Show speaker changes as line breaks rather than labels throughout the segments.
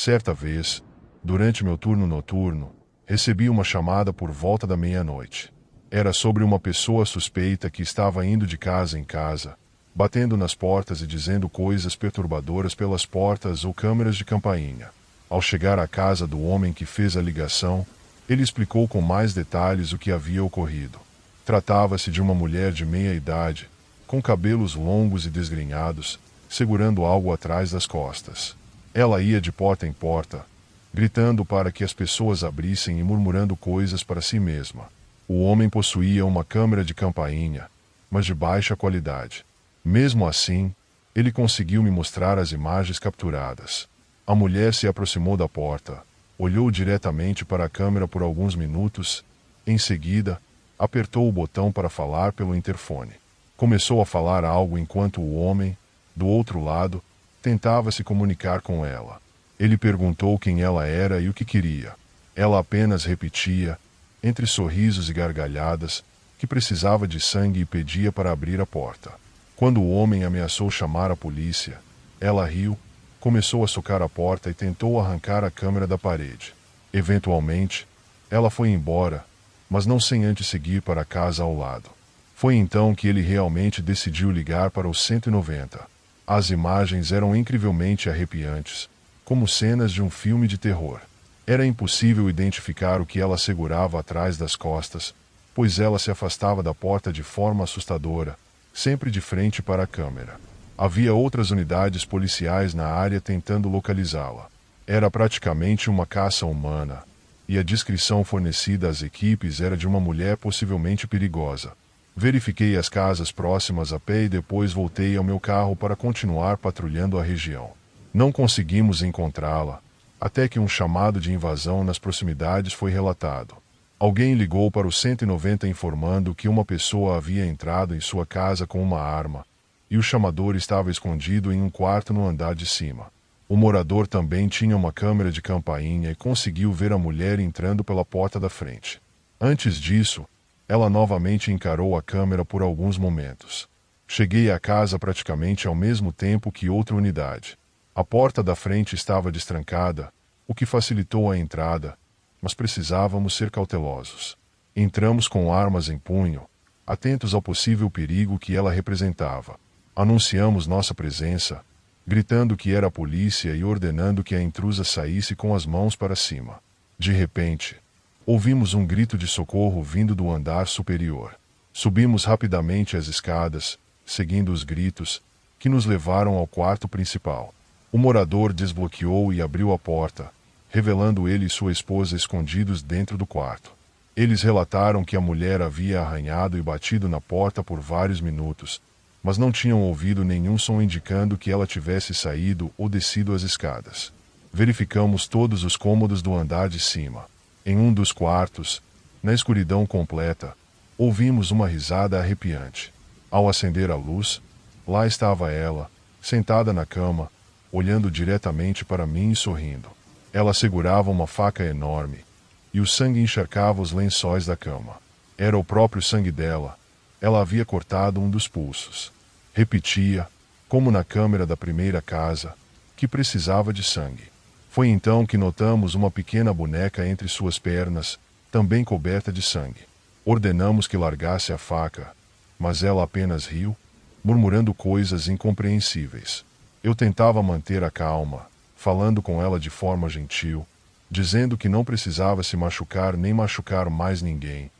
Certa vez, durante meu turno noturno, recebi uma chamada por volta da meia-noite. Era sobre uma pessoa suspeita que estava indo de casa em casa, batendo nas portas e dizendo coisas perturbadoras pelas portas ou câmeras de campainha. Ao chegar à casa do homem que fez a ligação, ele explicou com mais detalhes o que havia ocorrido. Tratava-se de uma mulher de meia idade, com cabelos longos e desgrenhados, segurando algo atrás das costas. Ela ia de porta em porta, gritando para que as pessoas abrissem e murmurando coisas para si mesma. O homem possuía uma câmera de campainha, mas de baixa qualidade. Mesmo assim, ele conseguiu me mostrar as imagens capturadas. A mulher se aproximou da porta, olhou diretamente para a câmera por alguns minutos, em seguida, apertou o botão para falar pelo interfone. Começou a falar algo enquanto o homem, do outro lado, tentava se comunicar com ela. Ele perguntou quem ela era e o que queria. Ela apenas repetia, entre sorrisos e gargalhadas, que precisava de sangue e pedia para abrir a porta. Quando o homem ameaçou chamar a polícia, ela riu, começou a socar a porta e tentou arrancar a câmera da parede. Eventualmente, ela foi embora, mas não sem antes seguir para a casa ao lado. Foi então que ele realmente decidiu ligar para o 190. As imagens eram incrivelmente arrepiantes, como cenas de um filme de terror. Era impossível identificar o que ela segurava atrás das costas, pois ela se afastava da porta de forma assustadora, sempre de frente para a câmera. Havia outras unidades policiais na área tentando localizá-la. Era praticamente uma caça humana, e a descrição fornecida às equipes era de uma mulher possivelmente perigosa. Verifiquei as casas próximas a pé e depois voltei ao meu carro para continuar patrulhando a região. Não conseguimos encontrá-la, até que um chamado de invasão nas proximidades foi relatado. Alguém ligou para o 190 informando que uma pessoa havia entrado em sua casa com uma arma, e o chamador estava escondido em um quarto no andar de cima. O morador também tinha uma câmera de campainha e conseguiu ver a mulher entrando pela porta da frente. Antes disso, ela novamente encarou a câmera por alguns momentos. Cheguei à casa praticamente ao mesmo tempo que outra unidade. A porta da frente estava destrancada, o que facilitou a entrada, mas precisávamos ser cautelosos. Entramos com armas em punho, atentos ao possível perigo que ela representava. Anunciamos nossa presença, gritando que era a polícia e ordenando que a intrusa saísse com as mãos para cima. De repente, ouvimos um grito de socorro vindo do andar superior. Subimos rapidamente as escadas, seguindo os gritos, que nos levaram ao quarto principal. O morador desbloqueou e abriu a porta, revelando ele e sua esposa escondidos dentro do quarto. Eles relataram que a mulher havia arranhado e batido na porta por vários minutos, mas não tinham ouvido nenhum som indicando que ela tivesse saído ou descido as escadas. Verificamos todos os cômodos do andar de cima. Em um dos quartos, na escuridão completa, ouvimos uma risada arrepiante. Ao acender a luz, lá estava ela, sentada na cama, olhando diretamente para mim e sorrindo. Ela segurava uma faca enorme, e o sangue encharcava os lençóis da cama. Era o próprio sangue dela. Ela havia cortado um dos pulsos. Repetia, como na câmera da primeira casa, que precisava de sangue. Foi então que notamos uma pequena boneca entre suas pernas, também coberta de sangue. Ordenamos que largasse a faca, mas ela apenas riu, murmurando coisas incompreensíveis. Eu tentava manter a calma, falando com ela de forma gentil, dizendo que não precisava se machucar nem machucar mais ninguém,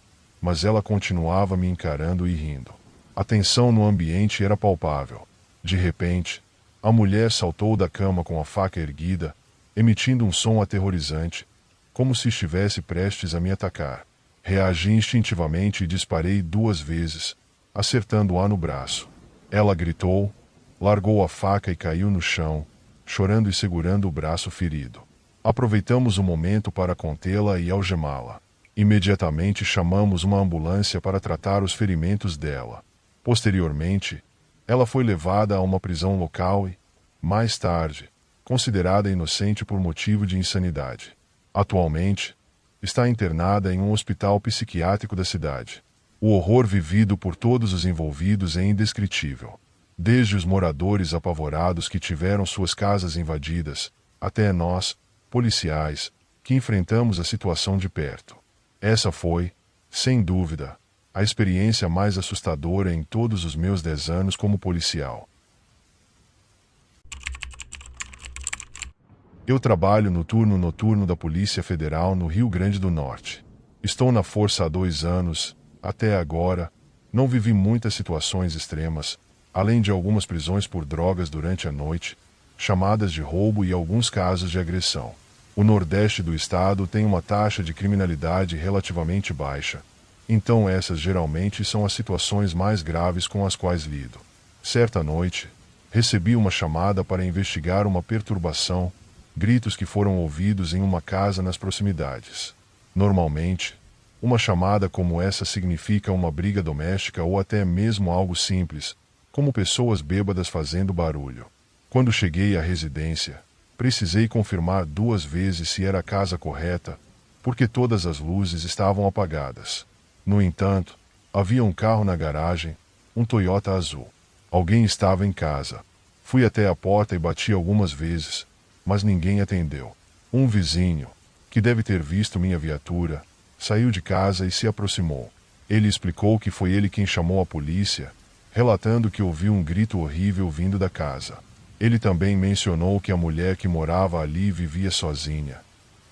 mas ela continuava me encarando e rindo. A tensão no ambiente era palpável. De repente, a mulher saltou da cama com a faca erguida, emitindo um som aterrorizante, como se estivesse prestes a me atacar. Reagi instintivamente e disparei 2 vezes, acertando-a no braço. Ela gritou, largou a faca e caiu no chão, chorando e segurando o braço ferido. Aproveitamos o momento para contê-la e algemá-la. Imediatamente chamamos uma ambulância para tratar os ferimentos dela. Posteriormente, ela foi levada a uma prisão local e, mais tarde, considerada inocente por motivo de insanidade. Atualmente, está internada em um hospital psiquiátrico da cidade. O horror vivido por todos os envolvidos é indescritível. Desde os moradores apavorados que tiveram suas casas invadidas, até nós, policiais, que enfrentamos a situação de perto. Essa foi, sem dúvida, a experiência mais assustadora em todos os meus 10 anos como policial. Eu trabalho no turno noturno da Polícia Federal no Rio Grande do Norte. Estou na força há 2 anos. Até agora, não vivi muitas situações extremas, além de algumas prisões por drogas durante a noite, chamadas de roubo e alguns casos de agressão. O Nordeste do estado tem uma taxa de criminalidade relativamente baixa, então essas geralmente são as situações mais graves com as quais lido. Certa noite, recebi uma chamada para investigar uma perturbação, gritos que foram ouvidos em uma casa nas proximidades. Normalmente, uma chamada como essa significa uma briga doméstica ou até mesmo algo simples, como pessoas bêbadas fazendo barulho. Quando cheguei à residência, precisei confirmar 2 vezes se era a casa correta, porque todas as luzes estavam apagadas. No entanto, havia um carro na garagem, um Toyota azul. Alguém estava em casa. Fui até a porta e bati algumas vezes, mas ninguém atendeu. Um vizinho, que deve ter visto minha viatura, saiu de casa e se aproximou. Ele explicou que foi ele quem chamou a polícia, relatando que ouviu um grito horrível vindo da casa. Ele também mencionou que a mulher que morava ali vivia sozinha,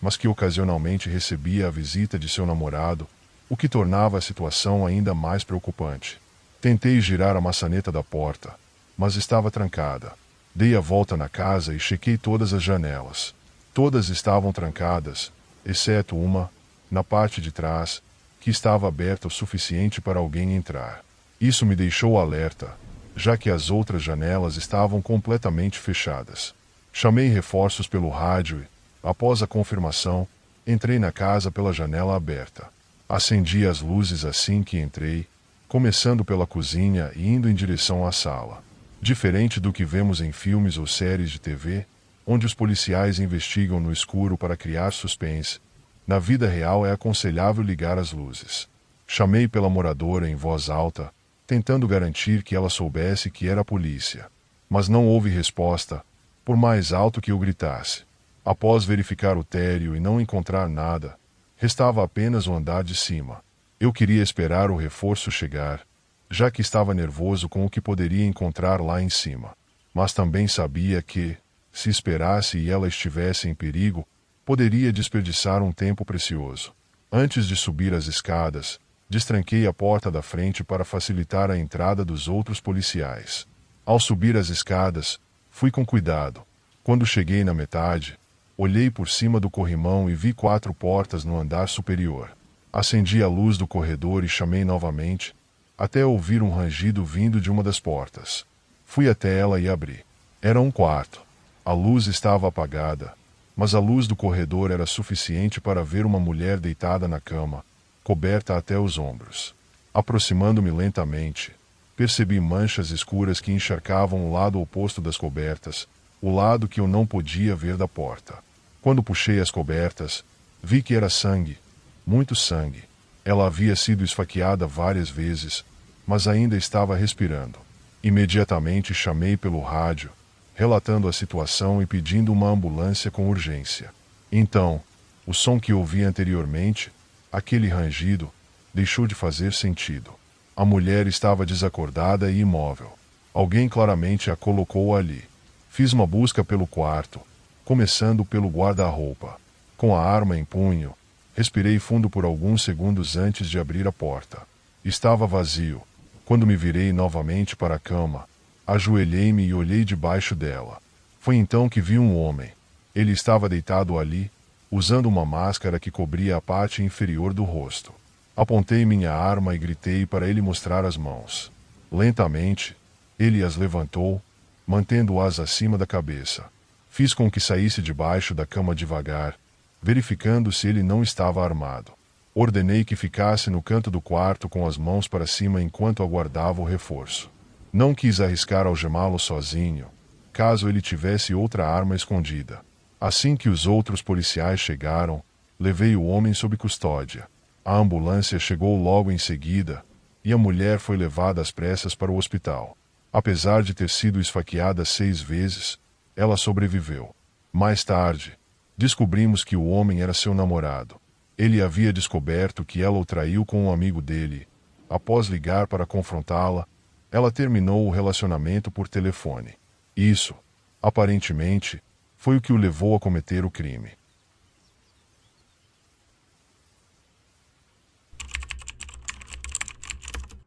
mas que ocasionalmente recebia a visita de seu namorado, o que tornava a situação ainda mais preocupante. Tentei girar a maçaneta da porta, mas estava trancada. Dei a volta na casa e chequei todas as janelas. Todas estavam trancadas, exceto uma, na parte de trás, que estava aberta o suficiente para alguém entrar. Isso me deixou alerta, já que as outras janelas estavam completamente fechadas. Chamei reforços pelo rádio e, após a confirmação, entrei na casa pela janela aberta. Acendi as luzes assim que entrei, começando pela cozinha e indo em direção à sala. Diferente do que vemos em filmes ou séries de TV, onde os policiais investigam no escuro para criar suspense, na vida real é aconselhável ligar as luzes. Chamei pela moradora em voz alta, tentando garantir que ela soubesse que era a polícia. Mas não houve resposta, por mais alto que eu gritasse. Após verificar o térreo e não encontrar nada, restava apenas o andar de cima. Eu queria esperar o reforço chegar, já que estava nervoso com o que poderia encontrar lá em cima. Mas também sabia que, se esperasse e ela estivesse em perigo, poderia desperdiçar um tempo precioso. Antes de subir as escadas, destranquei a porta da frente para facilitar a entrada dos outros policiais. Ao subir as escadas, fui com cuidado. Quando cheguei na metade, olhei por cima do corrimão e vi 4 portas no andar superior. Acendi a luz do corredor e chamei novamente, até ouvir um rangido vindo de uma das portas. Fui até ela e abri. Era um quarto. A luz estava apagada, mas a luz do corredor era suficiente para ver uma mulher deitada na cama, coberta até os ombros. Aproximando-me lentamente, percebi manchas escuras que encharcavam o lado oposto das cobertas, o lado que eu não podia ver da porta. Quando puxei as cobertas, vi que era sangue, muito sangue. Ela havia sido esfaqueada várias vezes, mas ainda estava respirando. Imediatamente chamei pelo rádio, relatando a situação e pedindo uma ambulância com urgência. Então, o som que ouvi anteriormente, aquele rangido, deixou de fazer sentido. A mulher estava desacordada e imóvel. Alguém claramente a colocou ali. Fiz uma busca pelo quarto, começando pelo guarda-roupa. Com a arma em punho, respirei fundo por alguns segundos antes de abrir a porta. Estava vazio. Quando me virei novamente para a cama, ajoelhei-me e olhei debaixo dela. Foi então que vi um homem. Ele estava deitado ali, usando uma máscara que cobria a parte inferior do rosto. Apontei minha arma e gritei para ele mostrar as mãos. Lentamente, ele as levantou, mantendo-as acima da cabeça. Fiz com que saísse debaixo da cama devagar, verificando se ele não estava armado. Ordenei que ficasse no canto do quarto com as mãos para cima enquanto aguardava o reforço. Não quis arriscar algemá-lo sozinho, caso ele tivesse outra arma escondida. Assim que os outros policiais chegaram, levei o homem sob custódia. A ambulância chegou logo em seguida, e a mulher foi levada às pressas para o hospital. Apesar de ter sido esfaqueada 6 vezes, ela sobreviveu. Mais tarde, Descobrimos que o homem era seu namorado. Ele havia descoberto que ela o traiu com um amigo dele. Após ligar para confrontá-la, ela terminou o relacionamento por telefone. Isso, aparentemente, foi o que o levou a cometer o crime.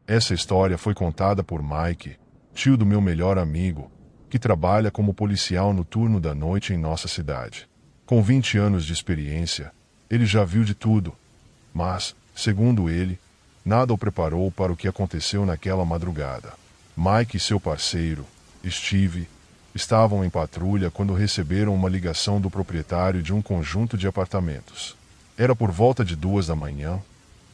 Essa história foi contada por Mike, tio do meu melhor amigo, que trabalha como policial no turno da noite em nossa cidade. Com 20 anos de experiência, ele já viu de tudo, mas, segundo ele, nada o preparou para o que aconteceu naquela madrugada. Mike e seu parceiro, Steve, estavam em patrulha quando receberam uma ligação do proprietário de um conjunto de apartamentos. Era por volta de 2 da manhã,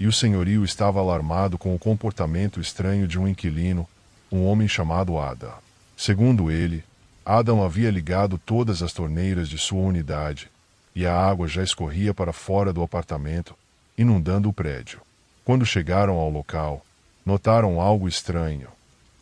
e o senhorio estava alarmado com o comportamento estranho de um inquilino, um homem chamado Adam. Segundo ele, Adam havia ligado todas as torneiras de sua unidade, e a água já escorria para fora do apartamento, inundando o prédio. Quando chegaram ao local, notaram algo estranho.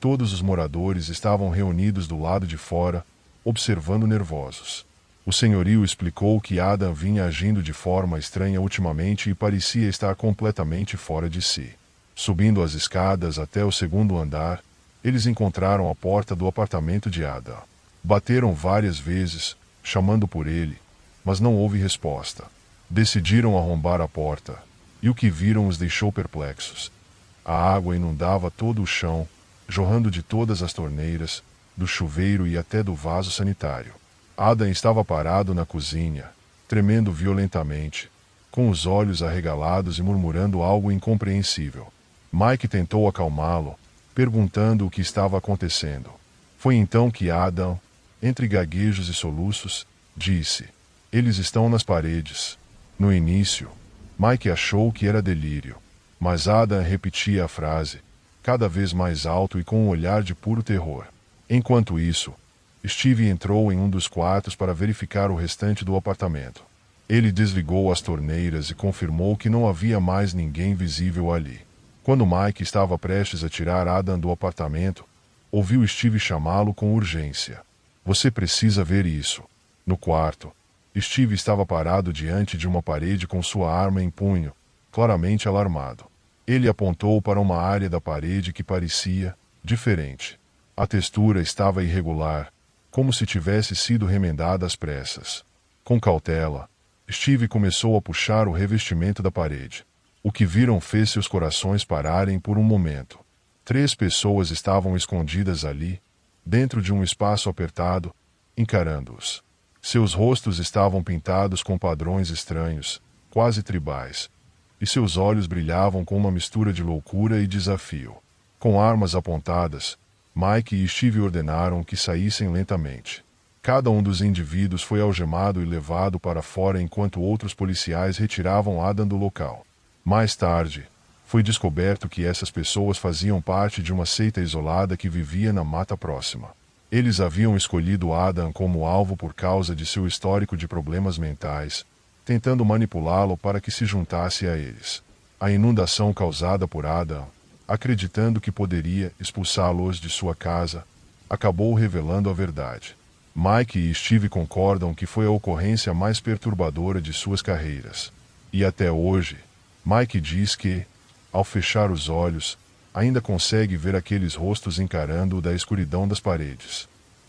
Todos os moradores estavam reunidos do lado de fora, observando nervosos. O senhorio explicou que Adam vinha agindo de forma estranha ultimamente e parecia estar completamente fora de si. Subindo as escadas até o segundo andar, eles encontraram a porta do apartamento de Adam. Bateram várias vezes, chamando por ele, mas não houve resposta. Decidiram arrombar a porta, e o que viram os deixou perplexos. A água inundava todo o chão, jorrando de todas as torneiras, do chuveiro e até do vaso sanitário. Adam estava parado na cozinha, tremendo violentamente, com os olhos arregalados e murmurando algo incompreensível. Mike tentou acalmá-lo, perguntando o que estava acontecendo. Foi então que Adam, entre gaguejos e soluços, disse: "Eles estão nas paredes." No início, Mike achou que era delírio, mas Adam repetia a frase, cada vez mais alto e com um olhar de puro terror. Enquanto isso, Steve entrou em um dos quartos para verificar o restante do apartamento. Ele desligou as torneiras e confirmou que não havia mais ninguém visível ali. Quando Mike estava prestes a tirar Adam do apartamento, ouviu Steve chamá-lo com urgência. "Você precisa ver isso." No quarto, Steve estava parado diante de uma parede com sua arma em punho, claramente alarmado. Ele apontou para uma área da parede que parecia diferente. A textura estava irregular, como se tivesse sido remendada às pressas. Com cautela, Steve começou a puxar o revestimento da parede. O que viram fez seus corações pararem por um momento. 3 pessoas estavam escondidas ali, dentro de um espaço apertado, encarando-os. Seus rostos estavam pintados com padrões estranhos, quase tribais, e seus olhos brilhavam com uma mistura de loucura e desafio. Com armas apontadas, Mike e Steve ordenaram que saíssem lentamente. Cada um dos indivíduos foi algemado e levado para fora enquanto outros policiais retiravam Adam do local. Mais tarde, foi descoberto que essas pessoas faziam parte de uma seita isolada que vivia na mata próxima. Eles haviam escolhido Adam como alvo por causa de seu histórico de problemas mentais, tentando manipulá-lo para que se juntasse a eles. A inundação causada por Adam, acreditando que poderia expulsá-los de sua casa, acabou revelando a verdade. Mike e Steve concordam que foi a ocorrência mais perturbadora de suas carreiras. E até hoje, Mike diz que, ao fechar os olhos, ainda consegue ver aqueles rostos encarando-o da escuridão das paredes.